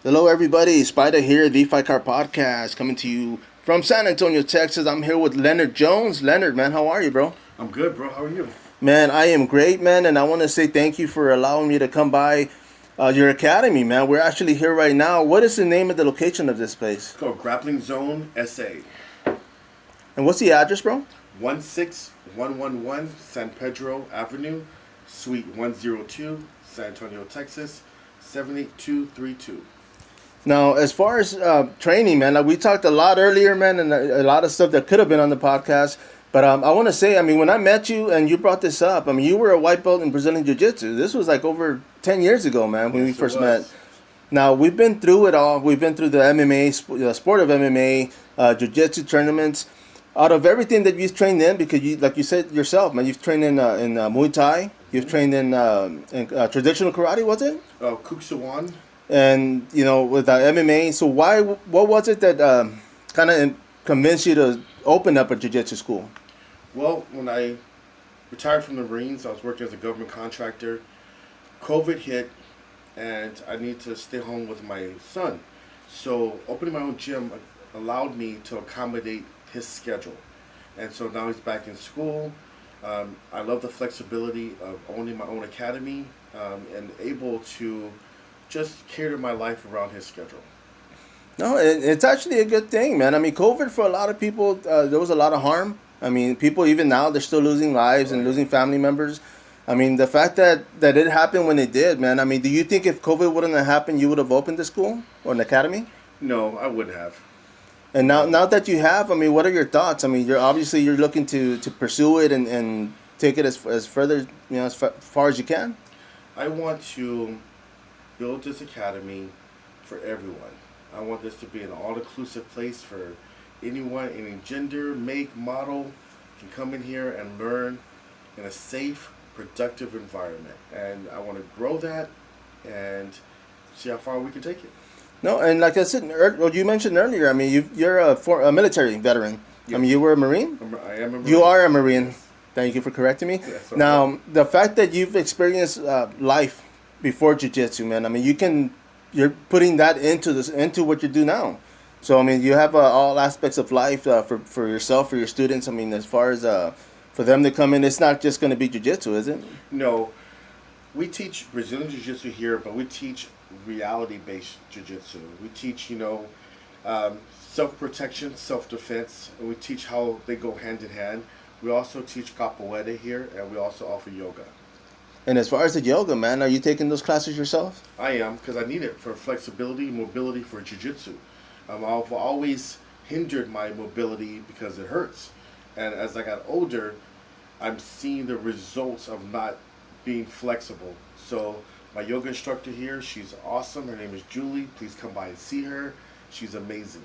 Hello, everybody. Spider here, the Fight Car Podcast, coming to you from San Antonio, Texas. I'm here with Leonard Jones. Leonard, man, how are you, bro? I'm good, bro. How are you? Man, I am great, man, and I want to say thank you for allowing me to come by your academy, man. We're actually here right now. What is the name of the location of this place? It's called Grappling Zone SA. And what's the address, bro? 16111 San Pedro Avenue, Suite 102, San Antonio, Texas, 78232. Now, as far as training, man, like we talked a lot earlier, man, and a lot of stuff that could have been on the podcast. But I want to say, I mean, when I met you and you brought this up, I mean, you were a white belt in Brazilian Jiu-Jitsu. This was like over 10 years ago, man, when we first met. Now, we've been through it all. We've been through the MMA, sport of MMA, Jiu-Jitsu tournaments. Out of everything that you've trained in, because you, like you said yourself, man, you've trained in Muay Thai, you've trained in traditional karate, was it? Kuk Sawan. And with MMA, so what was it that kind of convinced you to open up a jiu-jitsu school? Well, when I retired from the Marines, I was working as a government contractor. COVID hit, and I needed to stay home with my son. So opening my own gym allowed me to accommodate his schedule. And so now he's back in school. I love the flexibility of owning my own academy and able to just cater my life around his schedule. No, it's actually a good thing, man. I mean, COVID for a lot of people, there was a lot of harm. I mean, people even now, they're still losing lives and losing family members. I mean, the fact that it happened when it did, man. I mean, do you think if COVID wouldn't have happened, you would have opened the school or an academy? No, I wouldn't have. And now that you have, I mean, what are your thoughts? I mean, you're looking to pursue it and take it as further, as far as you can. I want to build this academy for everyone. I want this to be an all-inclusive place for anyone, any gender, make, model, can come in here and learn in a safe, productive environment. And I want to grow that and see how far we can take it. No, and like I said, you mentioned earlier, I mean, you're a military veteran. Yes. I mean, you were a Marine? I am a Marine. You are a Marine. Thank you for correcting me. Yes, now, the fact that you've experienced life before jiu-jitsu, man, I mean, you're putting that into what you do now. So, I mean, you have all aspects of life for yourself, for your students. I mean, as far as for them to come in, it's not just going to be jiu-jitsu, is it? No. We teach Brazilian jiu-jitsu here, but we teach reality-based jiu-jitsu. We teach, self-protection, self-defense, and we teach how they go hand in hand. We also teach capoeira here, and we also offer yoga. And as far as the yoga, man, are you taking those classes yourself? I am, because I need it for flexibility, mobility for jiu-jitsu. I've always hindered my mobility because it hurts. And as I got older, I'm seeing the results of not being flexible. So my yoga instructor here, she's awesome. Her name is Julie. Please come by and see her. She's amazing.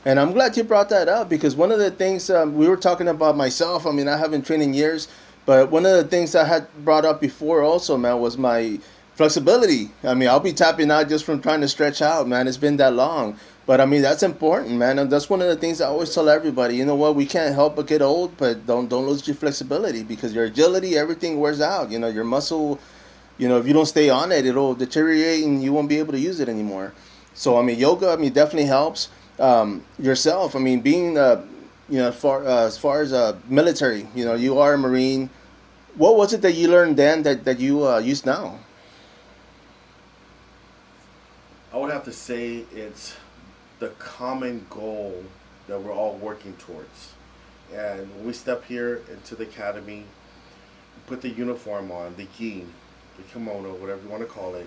And I'm glad you brought that up, because one of the things we were talking about myself, I mean, I haven't trained in years, but one of the things I had brought up before also, man, was my flexibility. I mean, I'll be tapping out just from trying to stretch out, man. It's been that long. But, I mean, that's important, man. And that's one of the things I always tell everybody. You know what? We can't help but get old, but don't lose your flexibility, because your agility, everything wears out. Your muscle, if you don't stay on it, it'll deteriorate and you won't be able to use it anymore. So, I mean, yoga, I mean, definitely helps. Yourself, I mean, being, as far as military, you are a Marine. What was it that you learned then that you use now? I would have to say it's the common goal that we're all working towards. And when we step here into the academy, we put the uniform on, the gi, the kimono, whatever you want to call it,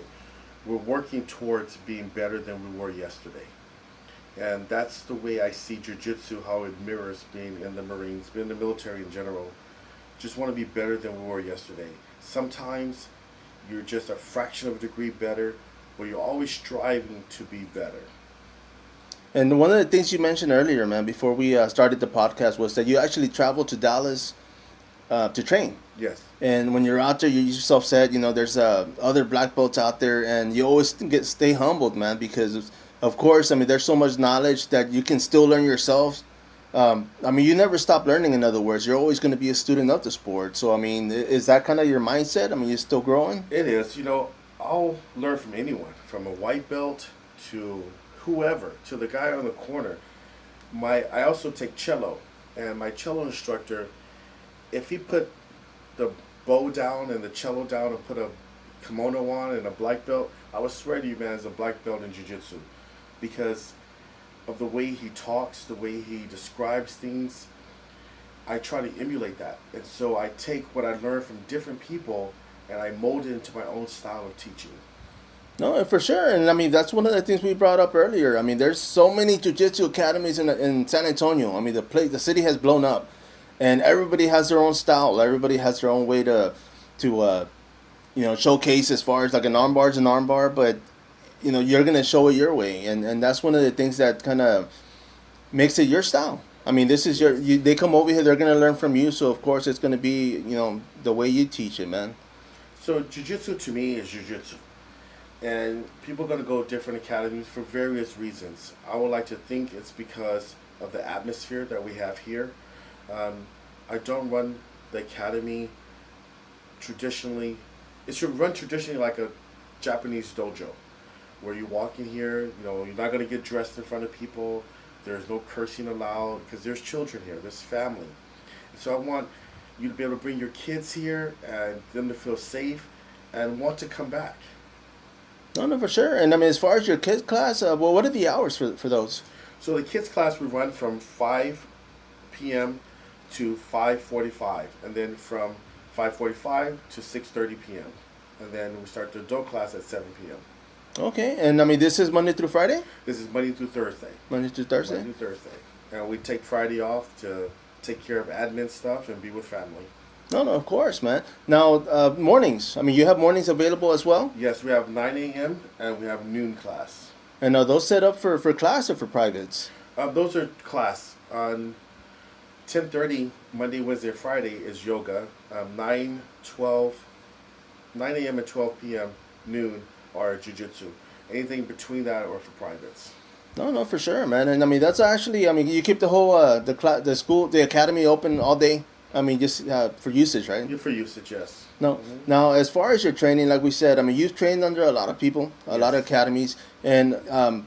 we're working towards being better than we were yesterday. And that's the way I see jiu-jitsu, how it mirrors being in the Marines, being in the military in general. Just want to be better than we were yesterday. Sometimes you're just a fraction of a degree better, but you're always striving to be better. And one of the things you mentioned earlier, man, before we started the podcast, was that you actually traveled to Dallas to train. Yes. And when you're out there, you yourself said, there's other black belts out there, and you always stay humbled, man, because of course, I mean, there's so much knowledge that you can still learn yourself. I mean, you never stop learning, in other words. You're always going to be a student of the sport. So, I mean, is that kind of your mindset? I mean, you're still growing? It is. I'll learn from anyone, from a white belt to whoever, to the guy on the corner. I also take cello, and my cello instructor, if he put the bow down and the cello down and put a kimono on and a black belt, I would swear to you, man, it's a black belt in jiu-jitsu, because of the way he talks, the way he describes things. I try to emulate that, and so I take what I learned from different people and I mold it into my own style of teaching. No, for sure, and I mean that's one of the things we brought up earlier. I mean, there's so many jiu-jitsu academies in San Antonio. I mean, the city has blown up, and everybody has their own style. Everybody has their own way to showcase as far as like an armbar is an armbar, but you're gonna show it your way, and that's one of the things that kind of makes it your style. I mean, this is they come over here, they're gonna learn from you, so of course it's gonna be the way you teach it, man. So jiu-jitsu to me is jiu-jitsu. And people are going to go to different academies for various reasons. I would like to think it's because of the atmosphere that we have here. I don't run the academy traditionally. It should run traditionally like a Japanese dojo, where you walk in here, you're not going to get dressed in front of people. There's no cursing allowed because there's children here, there's family. So I want you to be able to bring your kids here and them to feel safe and want to come back. No, for sure. And I mean, as far as your kids class, well, what are the hours for those? So the kids class we run from 5 p.m. to 5:45, and then from 5:45 to 6:30 p.m. And then we start the adult class at 7 p.m. Okay, and I mean, this is Monday through Friday? This is Monday through Thursday. Monday through Thursday? Monday through Thursday. And we take Friday off to take care of admin stuff and be with family. No, of course, man. Now, mornings. I mean, you have mornings available as well? Yes, we have 9 a.m. and we have noon class. And are those set up for class or for privates? Those are class. On 10:30, Monday, Wednesday, Friday is yoga. 9 a.m. and 12 p.m. noon are jiu-jitsu. Anything between that or for privates. No, for sure, man. And I mean, that's actually, I mean, you keep the whole, the academy open all day? I mean, just for usage, right? Yeah, for usage, yes. No. Mm-hmm. Now, as far as your training, like we said, I mean, you've trained under a lot of people, a lot of academies. And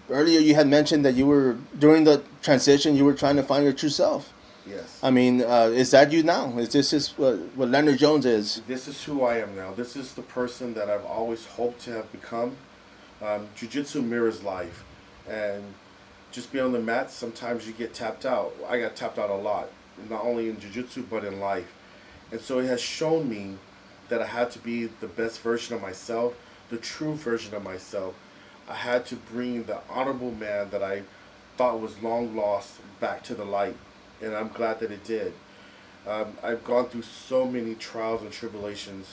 earlier you had mentioned that you were, during the transition, you were trying to find your true self. Yes. I mean, is that you now? Is this what Leonard Jones is? This is who I am now. This is the person that I've always hoped to have become. Jiu-jitsu mirrors life. And just being on the mat, sometimes you get tapped out. I got tapped out a lot. Not only in jiu-jitsu but in life, and so it has shown me that I had to be the best version of myself, the true version of myself. I had to bring the honorable man that I thought was long lost back to the light, and I'm glad that it did. I've gone through so many trials and tribulations,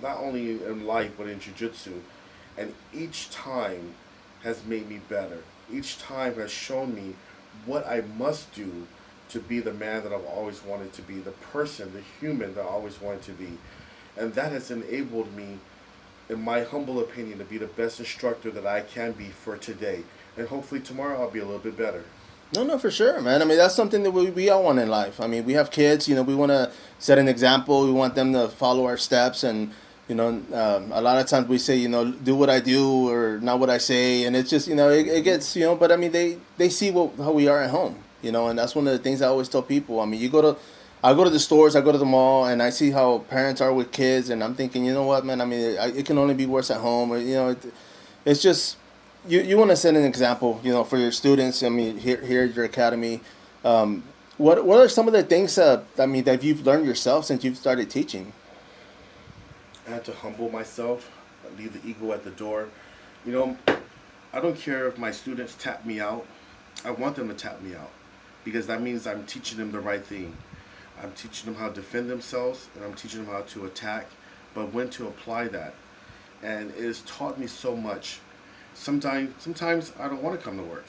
not only in life but in jiu-jitsu, and each time has made me better. Each time has shown me what I must do to be the man that I've always wanted to be, the person, the human that I always wanted to be. And that has enabled me, in my humble opinion, to be the best instructor that I can be for today. And hopefully tomorrow I'll be a little bit better. No, for sure, man. I mean, that's something that we all want in life. I mean, we have kids, we want to set an example. We want them to follow our steps. And, a lot of times we say, do what I do or not what I say. And it's just, it gets, but I mean, they see how we are at home. And that's one of the things I always tell people. I mean, I go to the stores, I go to the mall, and I see how parents are with kids, and I'm thinking, you know what, man? I mean, it can only be worse at home. Or, it's just you want to set an example, for your students. I mean, here at your academy, what are some of the things that you've learned yourself since you've started teaching? I had to humble myself, leave the ego at the door. I don't care if my students tap me out. I want them to tap me out, because that means I'm teaching them the right thing. I'm teaching them how to defend themselves, and I'm teaching them how to attack, but when to apply that. And it has taught me so much. Sometimes I don't want to come to work,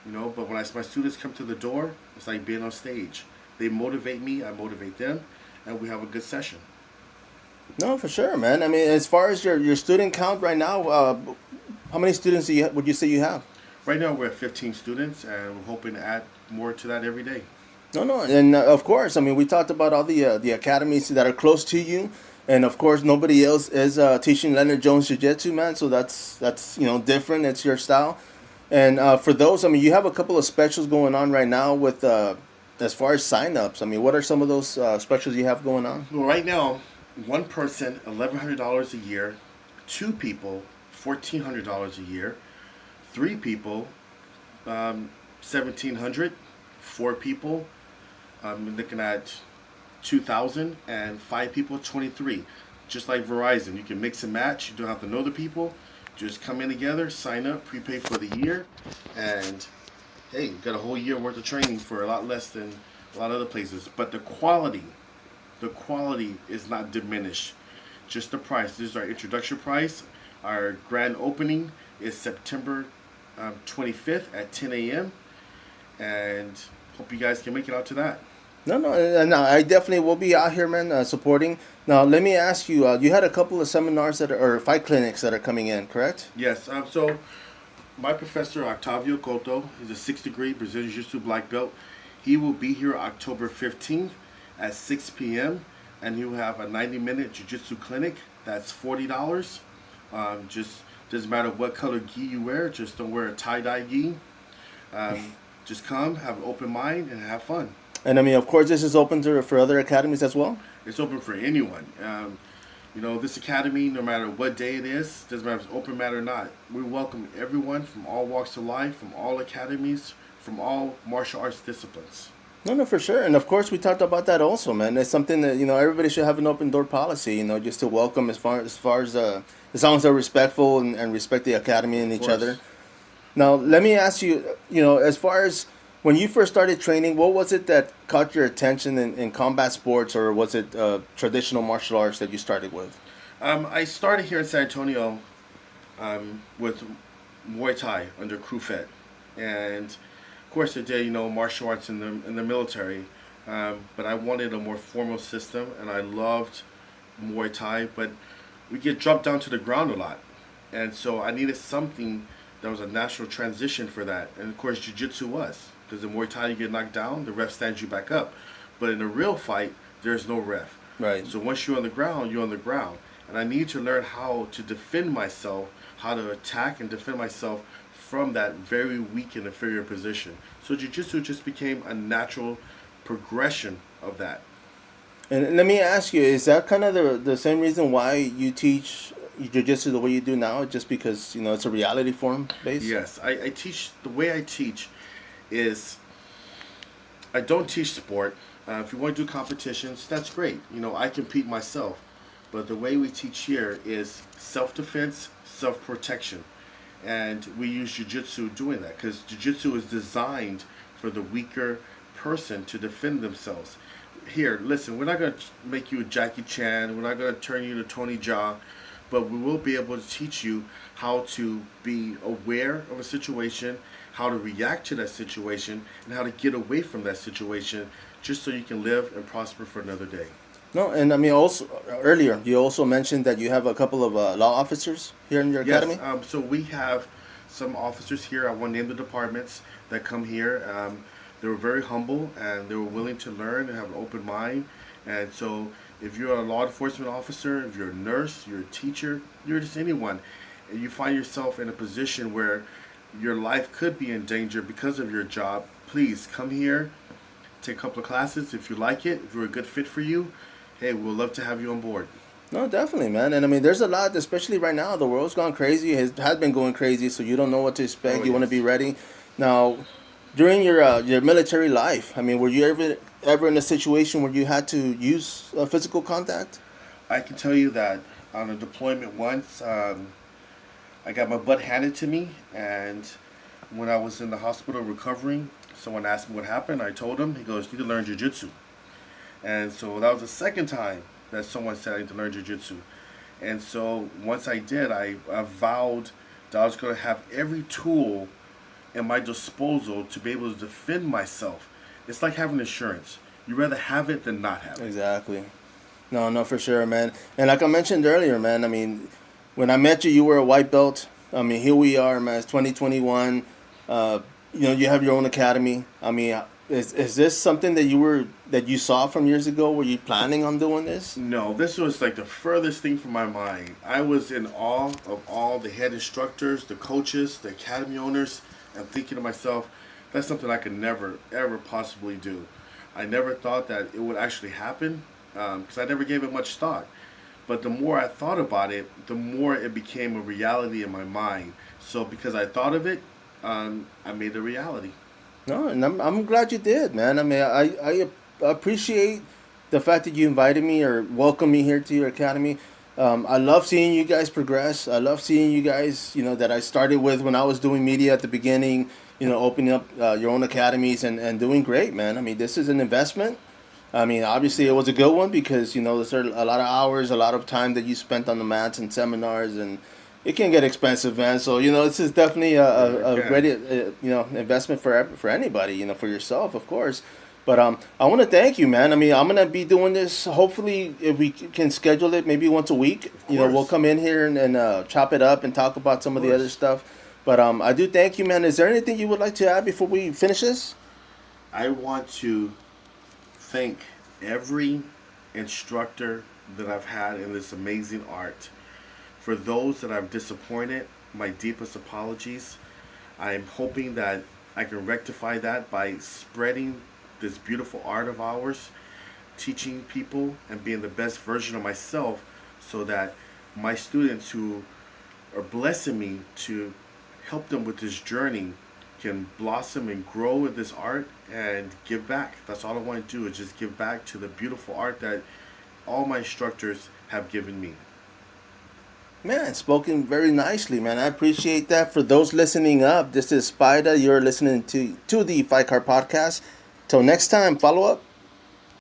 but when my students come to the door, it's like being on stage. They motivate me, I motivate them, and we have a good session. No, for sure, man. I mean, as far as your student count right now, how many students would you say you have? Right now we're at 15 students, and we're hoping to add more to that every day. No, and of course, I mean, we talked about all the academies that are close to you, and of course, nobody else is teaching Leonard Jones Jiu-Jitsu, man. So that's different. It's your style. And for those, I mean, you have a couple of specials going on right now with as far as signups. I mean, what are some of those specials you have going on? Well, right now, one person, $1,100 a year, two people, $1,400 a year, three people, 1,700, four people, I'm looking at 2,000, and five people, 23. Just like Verizon, you can mix and match. You don't have to know the people. Just come in together, sign up, prepay for the year, and hey, you got a whole year worth of training for a lot less than a lot of other places. But the quality is not diminished. Just the price. This is our introduction price. Our grand opening is September 25th at 10 a.m. And hope you guys can make it out to that. No, I definitely will be out here, man, supporting. Now, let me ask you, you had a couple of seminars or fight clinics that are coming in, correct? Yes. So my professor Octavio Couto, he's a 6th-degree Brazilian Jiu-Jitsu black belt. He will be here October 15th at 6 p.m. and he will have a 90-minute jiu-jitsu clinic. That's $40. Just doesn't matter what color gi you wear. Just don't wear a tie-dye gi. Just come, have an open mind, and have fun. And I mean, of course, this is open for other academies as well. It's open for anyone. This academy, no matter what day it is, doesn't matter if it's open mat or not. We welcome everyone from all walks of life, from all academies, from all martial arts disciplines. No, for sure. And of course, we talked about that also, man. It's something that, everybody should have an open door policy, just to welcome as long as they're respectful and respect the academy and each other. Now, let me ask you, as far as when you first started training, what was it that caught your attention in combat sports, or was it traditional martial arts that you started with? I started here in San Antonio with Muay Thai under Crufet, and of course I did martial arts in the military, but I wanted a more formal system, and I loved Muay Thai, but we get dropped down to the ground a lot, and so I needed something that was a natural transition for that, and of course Jiu-Jitsu was. Because in Muay Thai, you get knocked down, the ref stands you back up. But in a real fight, there's no ref. Right. So once you're on the ground, you're on the ground. And I need to learn how to defend myself, how to attack and defend myself from that very weak and inferior position. So Jiu-Jitsu just became a natural progression of that. And let me ask you, is that kind of the same reason why you teach Jiu-Jitsu the way you do now? Just because, it's a reality form base? Yes. I teach, the way I teach is I don't teach sport. If you want to do competitions, that's great. I compete myself. But the way we teach here is self-defense, self-protection. And we use Jiu-Jitsu doing that because Jiu-Jitsu is designed for the weaker person to defend themselves. Here, listen, we're not going to make you a Jackie Chan. We're not going to turn you to Tony Jaa. But we will be able to teach you how to be aware of a situation, how to react to that situation, and how to get away from that situation just so you can live and prosper for another day. No, and I mean, also earlier you also mentioned that you have a couple of law officers here in your academy. Yes, so we have some officers here. I won't name the departments that come here. They were very humble and they were willing to learn and have an open mind. And so if you're a law enforcement officer, if you're a nurse, you're a teacher, you're just anyone, and you find yourself in a position where your life could be in danger because of your job, please come here, take a couple of classes. If you like it, if we're a good fit for you, hey, we'll love to have you on board. No, definitely, man. And I mean, there's a lot, especially right now. The world's gone crazy. It has been going crazy, so you don't know what to expect. You want to be ready. Now, during your military life, I mean, were you ever in a situation where you had to use physical contact? I can tell you that on a deployment once, I got my butt handed to me, and when I was in the hospital recovering, someone asked me what happened. I told him. He goes, "You need to learn jiu-jitsu." And so that was the second time that someone said I need to learn jiu-jitsu. And so once I did, I vowed that I was going to have every tool at my disposal to be able to defend myself. It's like having insurance. You'd rather have it than not have it. Exactly. No, for sure, man. And like I mentioned earlier, man, I mean, when I met you, you were a white belt. I mean, here we are, man. It's 2021. You have your own academy. I mean, is this something that you saw from years ago? Were you planning on doing this? No, this was like the furthest thing from my mind. I was in awe of all the head instructors, the coaches, the academy owners. I'm thinking to myself, that's something I could never, ever possibly do. I never thought that it would actually happen because I never gave it much thought. But the more I thought about it, the more it became a reality in my mind. So because I thought of it, I made it a reality. No, and I'm glad you did, man. I mean, I appreciate the fact that you invited me or welcomed me here to your academy. I love seeing you guys progress. I love seeing you guys, that I started with when I was doing media at the beginning, opening up your own academies and doing great, man. I mean, this is an investment. I mean, obviously it was a good one because, there's a lot of hours, a lot of time that you spent on the mats and seminars, and it can get expensive, man. So, this is definitely Yeah, it a can. great, investment for anybody, for yourself, of course. But I want to thank you, man. I mean, I'm gonna be doing this. Hopefully, if we can schedule it, maybe once a week. Of We'll course. come in here and chop it up and talk about Of some of the other course. stuff. But I do thank you, man. Is there anything you would like to add before we finish this? I want to thank every instructor that I've had in this amazing art. For those that I've disappointed, my deepest apologies. I am hoping that I can rectify that by spreading this beautiful art of ours, teaching people and being the best version of myself so that my students who are blessing me to help them with this journey can blossom and grow in this art and give back. That's all I want to do is just give back to the beautiful art that all my instructors have given me. Man, spoken very nicely, man. I appreciate that. For those listening up, this is Spida. You're listening to the Fight Card Podcast. Till next time, follow up.